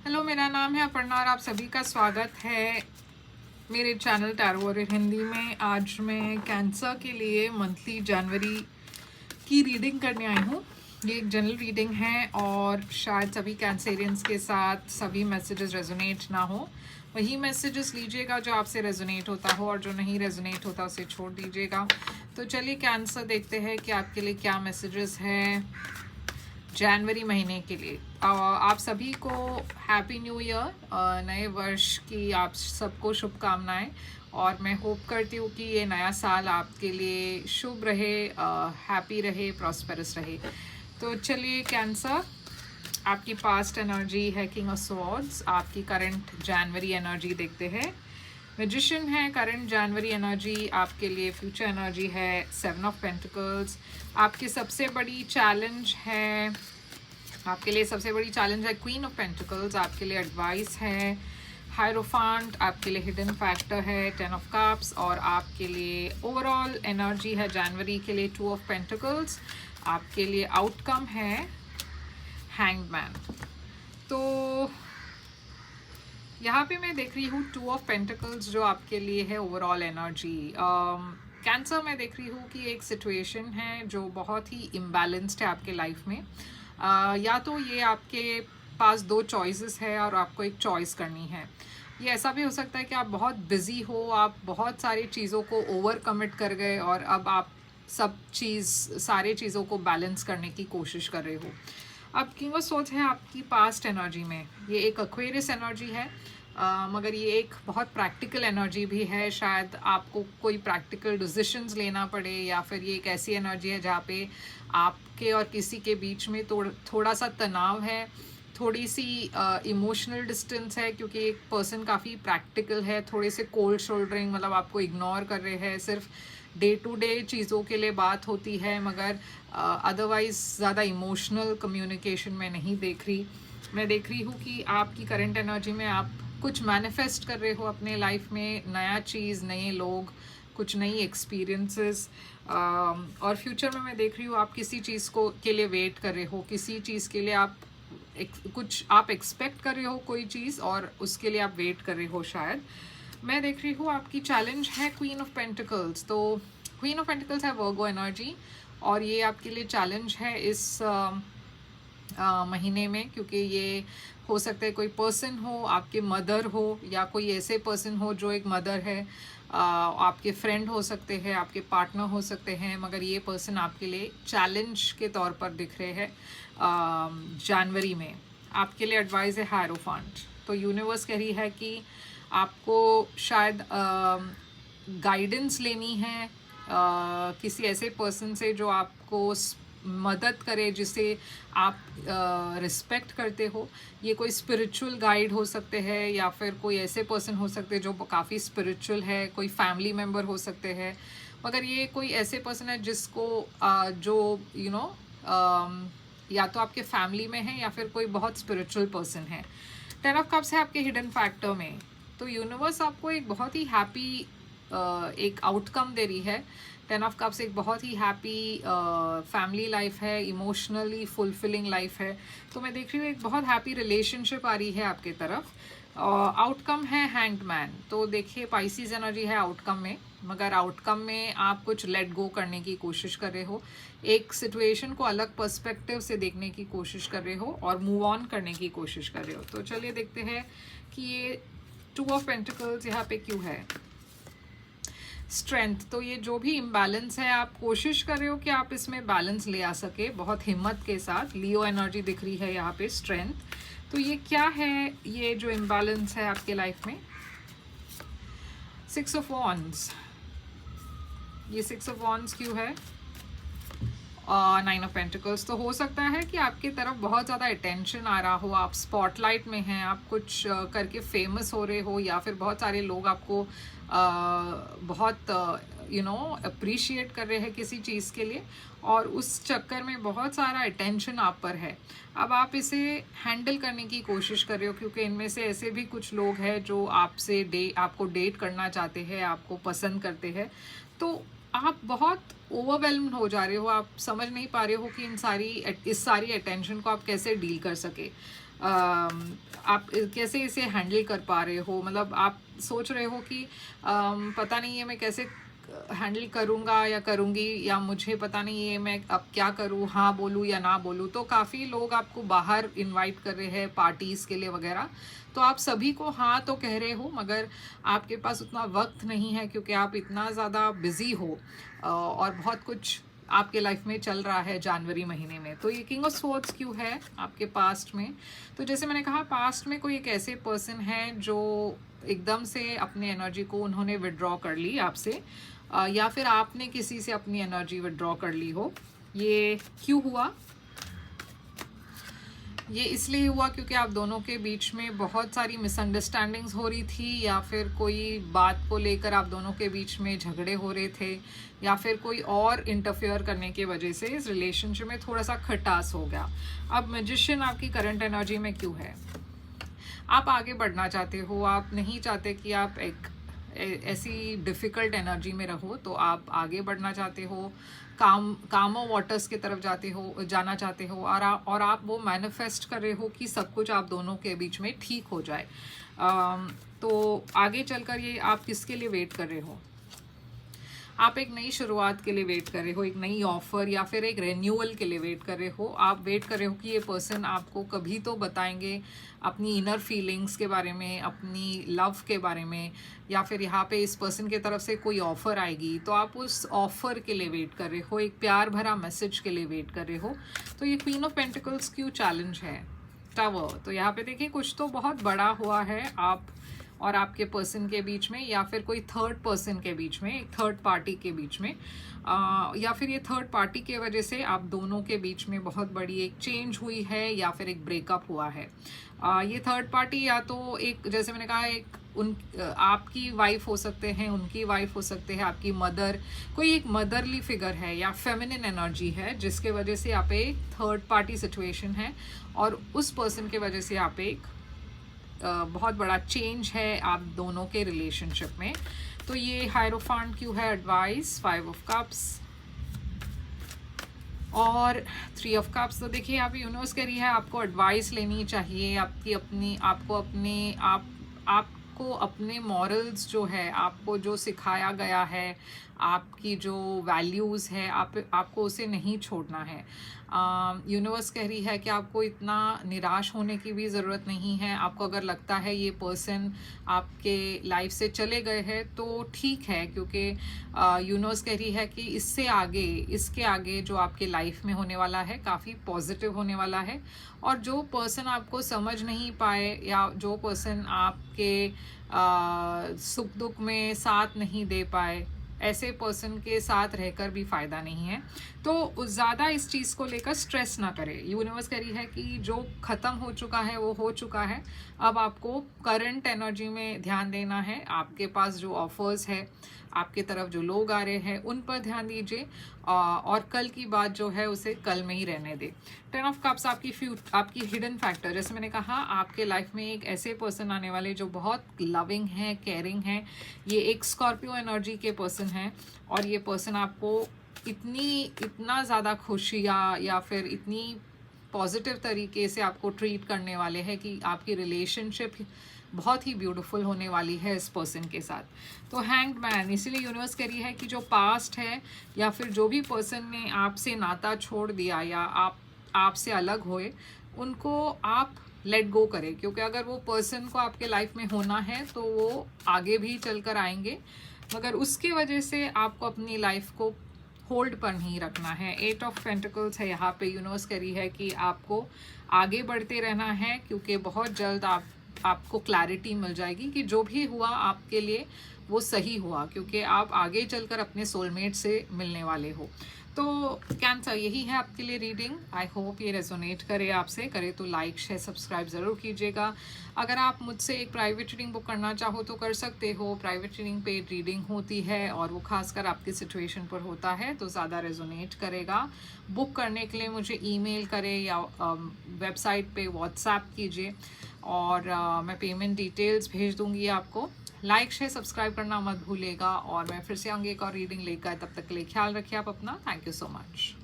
Hello, मेरा नाम है अपर्णा और आप सभी का स्वागत है मेरे चैनल टैरो वॉरियर हिंदी में। आज मैं कैंसर के लिए मंथली जनवरी की रीडिंग करने आई हूँ। ये एक जनरल रीडिंग है और शायद सभी कैंसेरियंस के साथ सभी मैसेजेस रेजोनेट ना हो। वही मैसेजेस लीजिएगा जो आपसे रेजोनेट होता हो और जो नहीं रेजोनेट होता उसे छोड़ दीजिएगा। तो चलिए कैंसर देखते हैं कि आपके लिए क्या मैसेजेस हैं जनवरी महीने के लिए। आप सभी को हैप्पी न्यू ईयर, नए वर्ष की आप सबको शुभकामनाएं। और मैं होप करती हूँ कि ये नया साल आपके लिए शुभ रहे, हैप्पी रहे, प्रॉस्पेरस रहे। तो चलिए कैंसर, आपकी पास्ट एनर्जी है किंग ऑफ स्वॉर्ड्स, आपकी करंट जनवरी एनर्जी देखते हैं। मैजिशियन है करंट जनवरी एनर्जी आपके लिए, फ्यूचर एनर्जी है सेवन ऑफ पेंटिकल्स। आपकी सबसे बड़ी चैलेंज है, आपके लिए सबसे बड़ी चैलेंज है क्वीन ऑफ पेंटिकल्स, आपके लिए एडवाइस है हायरोफांट, आपके लिए हिडन फैक्टर है टेन ऑफ कप्स और आपके लिए ओवरऑल एनर्जी है जनवरी के लिए टू ऑफ पेंटिकल्स। आपके लिए आउटकम है हैंग्ड मैन। तो यहाँ पे मैं देख रही हूँ टू ऑफ पेंटिकल्स जो आपके लिए है ओवरऑल एनर्जी। कैंसर में देख रही हूँ कि एक सिचुएशन है जो बहुत ही इम्बैलेंस्ड है आपके लाइफ में। या तो ये आपके पास दो चॉइसेस है और आपको एक चॉइस करनी है। ये ऐसा भी हो सकता है कि आप बहुत बिजी हो, आप बहुत सारी चीज़ों को ओवर कमिट कर गए और अब आप सारे चीज़ों को बैलेंस करने की कोशिश कर रहे हो। अब किंग ऑफ सोच है आपकी पास्ट एनर्जी में, ये एक एक्वेरियस एनर्जी है। मगर ये एक बहुत प्रैक्टिकल एनर्जी भी है। शायद आपको कोई प्रैक्टिकल डिसीशंस लेना पड़े या फिर ये एक ऐसी एनर्जी है जहाँ पे आपके और किसी के बीच में थोड़ा सा तनाव है, थोड़ी सी इमोशनल डिस्टेंस है, क्योंकि एक पर्सन काफ़ी प्रैक्टिकल है, थोड़े से कोल्ड शोल्डरिंग, मतलब आपको इग्नोर कर रहे हैं। सिर्फ डे टू डे चीज़ों के लिए बात होती है मगर अदरवाइज़ ज़्यादा इमोशनल कम्युनिकेशन में नहीं देख रही। मैं देख रही हूँ कि आपकी करंट एनर्जी में आप कुछ मैनिफेस्ट कर रहे हो अपने लाइफ में, नया चीज़, नए लोग, कुछ नई एक्सपीरियंसेस। और फ्यूचर में मैं देख रही हूँ आप किसी चीज़ को के लिए वेट कर रहे हो, किसी चीज़ के लिए आप कुछ आप एक्सपेक्ट कर रहे हो कोई चीज़ और उसके लिए आप वेट कर रहे हो शायद। मैं देख रही हूँ आपकी चैलेंज है क्वीन ऑफ पेंटिकल्स। तो क्वीन ऑफ पेंटिकल्स है वर्गो एनर्जी और ये आपके लिए चैलेंज है इस महीने में, क्योंकि ये हो सकता है कोई पर्सन हो, आपके मदर हो या कोई ऐसे पर्सन हो जो एक मदर है। आपके फ्रेंड हो सकते हैं, आपके पार्टनर हो सकते हैं, मगर ये पर्सन आपके लिए चैलेंज के तौर पर दिख रहे हैं जनवरी में। आपके लिए एडवाइस है हायरोफांट। तो यूनिवर्स कह रही है कि आपको शायद गाइडेंस लेनी है किसी ऐसे पर्सन से जो आपको मदद करे, जिसे आप रिस्पेक्ट करते हो। ये कोई स्पिरिचुअल गाइड हो सकते हैं या फिर कोई ऐसे पर्सन हो सकते हैं जो काफ़ी स्पिरिचुअल है, कोई फैमिली मेम्बर हो सकते हैं, मगर ये कोई ऐसे पर्सन है जिसको जो यू नो या तो आपके फैमिली में है या फिर कोई बहुत स्पिरिचुअल पर्सन है। टेन ऑफ कप्स है आपके हिडन फैक्टर में। तो यूनिवर्स आपको एक बहुत ही हैप्पी एक आउटकम दे रही है। टेन ऑफ कप्स एक बहुत ही हैप्पी फैमिली लाइफ है, इमोशनली फुलफिलिंग लाइफ है। तो मैं देख रही हूँ एक बहुत हैप्पी रिलेशनशिप आ रही है आपके तरफ। आउटकम है हैंग्ड मैन। तो देखिए पाइसिस एनर्जी है आउटकम में, मगर आउटकम में आप कुछ लेट गो करने की कोशिश कर रहे हो, एक सिचुएशन को अलग पर्सपेक्टिव से देखने की कोशिश कर रहे हो और मूव ऑन करने की कोशिश कर रहे हो। तो चलिए देखते हैं कि ये टू ऑफ पेंटिकल्स यहाँ पे क्यों है। स्ट्रेंथ, तो ये जो भी इम्बैलेंस है आप कोशिश कर रहे हो कि आप इसमें बैलेंस ले आ सके बहुत हिम्मत के साथ। लियो एनर्जी दिख रही है यहाँ पे स्ट्रेंथ। तो ये क्या है, ये जो इम्बैलेंस है आपके लाइफ में? Six of wands. ये सिक्स ऑफ वॉन्ड्स क्यों है? Nine of pentacles. तो हो सकता है कि आपकी तरफ बहुत ज़्यादा अटेंशन आ रहा हो, आप स्पॉटलाइट में हैं, आप कुछ करके फेमस हो रहे हो या फिर बहुत सारे लोग आपको बहुत अप्रिशिएट कर रहे हैं किसी चीज़ के लिए और उस चक्कर में बहुत सारा अटेंशन आप पर है। अब आप इसे हैंडल करने की कोशिश कर रहे हो, क्योंकि इनमें से ऐसे भी कुछ लोग हैं जो आपको डेट करना चाहते हैं, आपको पसंद करते हैं। तो आप बहुत ओवरवेल्म्ड हो जा रहे हो, आप समझ नहीं पा रहे हो कि इस सारी अटेंशन को आप कैसे डील कर सके। आप कैसे इसे हैंडल कर पा रहे हो, मतलब आप सोच रहे हो कि पता नहीं है मैं कैसे हैंडल करूँगा या करूँगी, या मुझे पता नहीं है मैं अब क्या करूँ, हाँ बोलूँ या ना बोलूँ। तो काफ़ी लोग आपको बाहर इनवाइट कर रहे हैं पार्टीज़ के लिए वगैरह, तो आप सभी को हाँ तो कह रहे हो, मगर आपके पास उतना वक्त नहीं है क्योंकि आप इतना ज़्यादा बिज़ी हो और बहुत कुछ आपके लाइफ में चल रहा है जनवरी महीने में। तो ये किंग ऑफ स्वॉर्ड्स क्यों है आपके पास्ट में? तो जैसे मैंने कहा, पास्ट में कोई एक ऐसे पर्सन है जो एकदम से अपने एनर्जी को उन्होंने विड्रॉ कर ली आपसे, या फिर आपने किसी से अपनी एनर्जी विड्रॉ कर ली हो। ये क्यों हुआ? ये इसलिए हुआ क्योंकि आप दोनों के बीच में बहुत सारी मिसअंडरस्टैंडिंग्स हो रही थी, या फिर कोई बात को लेकर आप दोनों के बीच में झगड़े हो रहे थे, या फिर कोई और इंटरफेयर करने की वजह से इस रिलेशनशिप में थोड़ा सा खटास हो गया। अब मैजिशियन आपकी करंट एनर्जी में क्यों है? आप आगे बढ़ना चाहते हो, आप नहीं चाहते कि आप एक ऐसी डिफ़िकल्ट एनर्जी में रहो, तो आप आगे बढ़ना चाहते हो, कामो वाटर्स की तरफ जाना चाहते हो, और आप वो मैनिफेस्ट कर रहे हो कि सब कुछ आप दोनों के बीच में ठीक हो जाए। तो आगे चलकर ये आप किसके लिए वेट कर रहे हो? आप एक नई शुरुआत के लिए वेट कर रहे हो, एक नई ऑफर या फिर एक रेन्यूअल के लिए वेट कर रहे हो। आप वेट कर रहे हो कि ये पर्सन आपको कभी तो बताएंगे अपनी इनर फीलिंग्स के बारे में, अपनी लव के बारे में, या फिर यहाँ पे इस पर्सन की तरफ से कोई ऑफ़र आएगी, तो आप उस ऑफ़र के लिए वेट कर रहे हो, एक प्यार भरा मैसेज के लिए वेट कर रहे हो। तो ये क्वीन ऑफ पेंटिकल्स क्यों चैलेंज है? टावर। तो यहाँ पे देखिए कुछ तो बहुत बड़ा हुआ है आप और आपके पर्सन के बीच में, या फिर कोई थर्ड पर्सन के बीच में, एक थर्ड पार्टी के बीच में, या फिर ये थर्ड पार्टी की वजह से आप दोनों के बीच में बहुत बड़ी एक चेंज हुई है, या फिर एक ब्रेकअप हुआ है। ये थर्ड पार्टी या तो एक, जैसे मैंने कहा, एक आपकी वाइफ हो सकते हैं, उनकी वाइफ हो सकते हैं, आपकी मदर, कोई एक मदरली फिगर है या फेमिनिन एनर्जी है जिसके वजह से आप एक थर्ड पार्टी सिचुएशन है, और उस पर्सन के वजह से आप एक बहुत बड़ा चेंज है आप दोनों के रिलेशनशिप में। तो ये हायरोफांट क्यों है? एडवाइस, 5 ऑफ कप्स और 3 ऑफ कप्स। तो देखिए आप यूनिवर्स कह रही है आपको एडवाइस लेनी चाहिए, आपको अपने मॉरल्स जो है, आपको जो सिखाया गया है, आपकी जो वैल्यूज़ है, आपको उसे नहीं छोड़ना है। यूनिवर्स कह रही है कि आपको इतना निराश होने की भी ज़रूरत नहीं है। आपको अगर लगता है ये पर्सन आपके लाइफ से चले गए हैं तो ठीक है, क्योंकि यूनिवर्स कह रही है कि इसके आगे जो आपके लाइफ में होने वाला है काफ़ी पॉजिटिव होने वाला है। और जो पर्सन आपको समझ नहीं पाए, या जो पर्सन आपके सुख दुख में साथ नहीं दे पाए, ऐसे पर्सन के साथ रहकर भी फ़ायदा नहीं है। तो ज़्यादा इस चीज़ को लेकर स्ट्रेस ना करें। यूनिवर्स कह रही है कि जो ख़त्म हो चुका है वो हो चुका है। अब आपको करंट एनर्जी में ध्यान देना है। आपके पास जो ऑफर्स है, आपके तरफ जो लोग आ रहे हैं, उन पर ध्यान दीजिए, और कल की बात जो है उसे कल में ही रहने दे। 10 ऑफ कप्स आपकी हिडन फैक्टर। जैसे मैंने कहा, आपके लाइफ में एक ऐसे पर्सन आने वाले जो बहुत लविंग हैं, केयरिंग हैं। ये एक स्कॉर्पियो एनर्जी के पर्सन हैं, और ये पर्सन आपको इतना ज़्यादा खुशियाँ या फिर इतनी पॉजिटिव तरीके से आपको ट्रीट करने वाले हैं कि आपकी रिलेशनशिप बहुत ही ब्यूटीफुल होने वाली है इस पर्सन के साथ। तो हैंग्ड मैन, इसीलिए यूनिवर्स कह रही है कि जो पास्ट है, या फिर जो भी पर्सन ने आपसे नाता छोड़ दिया या आपसे अलग हुए, उनको आप लेट गो करें, क्योंकि अगर वो पर्सन को आपके लाइफ में होना है तो वो आगे भी चलकर आएंगे, मगर उसकी वजह से आपको अपनी लाइफ को होल्ड पर नहीं रखना है। 8 ऑफ पेंटिकल्स है यहाँ पे। यूनिवर्स कह रही है कि आपको आगे बढ़ते रहना है, क्योंकि बहुत जल्द आपको क्लैरिटी मिल जाएगी कि जो भी हुआ आपके लिए वो सही हुआ, क्योंकि आप आगे चलकर अपने सोलमेट से मिलने वाले हो। तो कैंसर, यही है आपके लिए रीडिंग। आई होप ये रेजोनेट करे, आपसे करे तो लाइक शेयर सब्सक्राइब ज़रूर कीजिएगा। अगर आप मुझसे एक प्राइवेट रीडिंग बुक करना चाहो तो कर सकते हो। प्राइवेट रीडिंग पेड रीडिंग होती है, और वो खासकर आपकी सिचुएशन पर होता है, तो ज़्यादा रेजोनेट करेगा। बुक करने के लिए मुझे ईमेल करें या वेबसाइट पे व्हाट्सएप कीजिए, और मैं पेमेंट डिटेल्स भेज दूँगी आपको। लाइक शेयर सब्सक्राइब करना मत भूलिएगा, और मैं फिर से आऊँगी एक और रीडिंग लेकर। तब तक के लिए ख्याल रखिए आप अपना। Thank you so much.